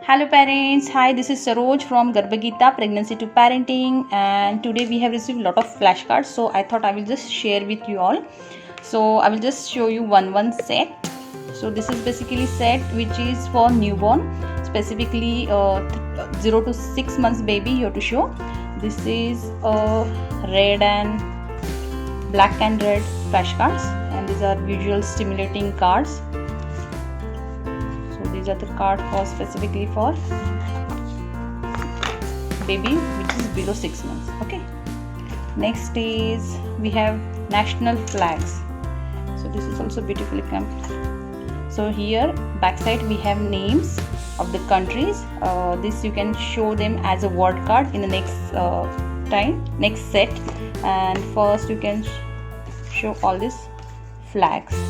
Hello parents, hi, this is Saroj from Garbhagita Pregnancy to Parenting, and today we have received a lot of flashcards, so I thought I will just share with you all. So I will just show you one set. So this is basically set which is for newborn, specifically 0 to 6 months baby you have to show. This is red and black and red flashcards, and these are visual stimulating cards. These are the cards for specifically for baby which is below 6 months. Okay, next is we have national flags. So this is also beautifully come. So here backside we have names of the countries. This you can show them as a word card in the next set. And first you can show all these flags.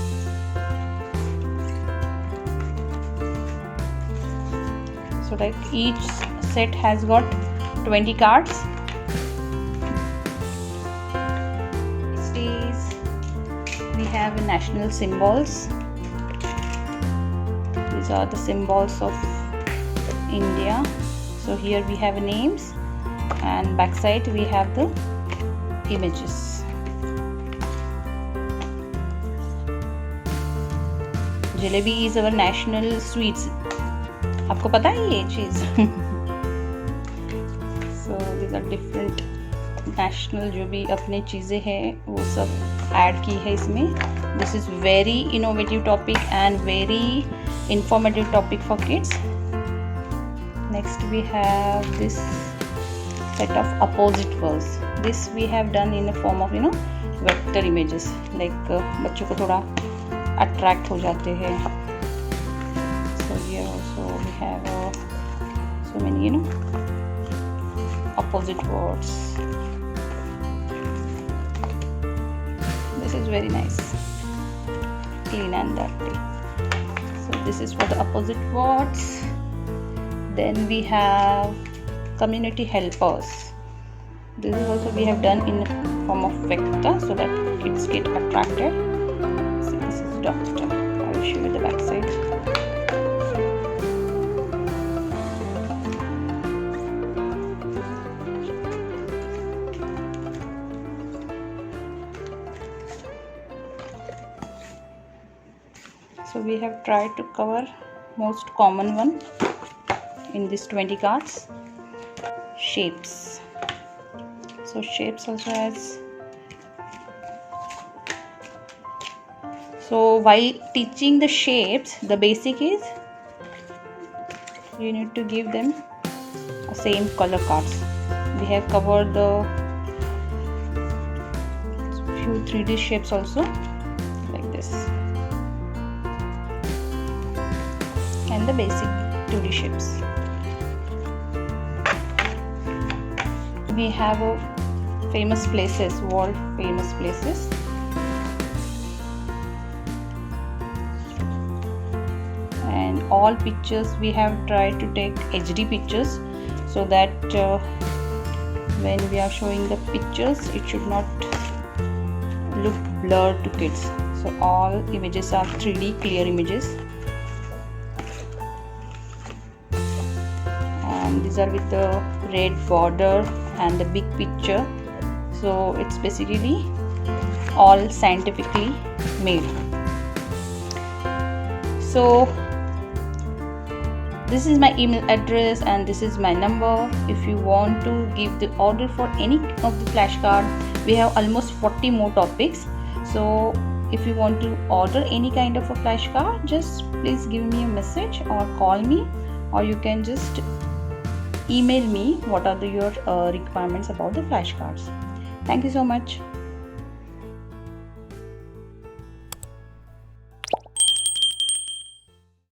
So like each set has got 20 cards. Next is we have national symbols. These are the symbols of India. So here we have names, and backside we have the images. Jalebi is our national sweets. आपको पता है ये चीज़? So these are different national जो भी अपने चीज़ें हैं वो सब ऐड की है इसमें. This is very innovative topic and very informative topic for kids. Next we have this set of opposite words. This we have done in a form of vector images, like बच्चों को थोड़ा attract हो जाते हैं. Here also we have so many opposite words. This is very nice, clean and dirty. So this is for the opposite words. Then we have community helpers. This is also we have done in form of vector so that kids get attracted. So this is doctor. I will show you the back side. So we have tried to cover most common one in these 20 cards. Shapes. So shapes also has. So while teaching the shapes, the basic is you need to give them the same color cards. We have covered the few 3D shapes also, like this. And the basic 2D shapes. We have famous places, world famous places. And all pictures we have tried to take HD pictures so that when we are showing the pictures it should not look blurred to kids. So all images are 3D clear images. These are with the red border and the big picture, so it's basically all scientifically made. So this is my email address and this is my number. If you want to give the order for any of the flashcard, we have almost 40 more topics. So if you want to order any kind of a flashcard, just please give me a message or call me, or you can just email me what are your requirements about the flashcards. Thank you so much.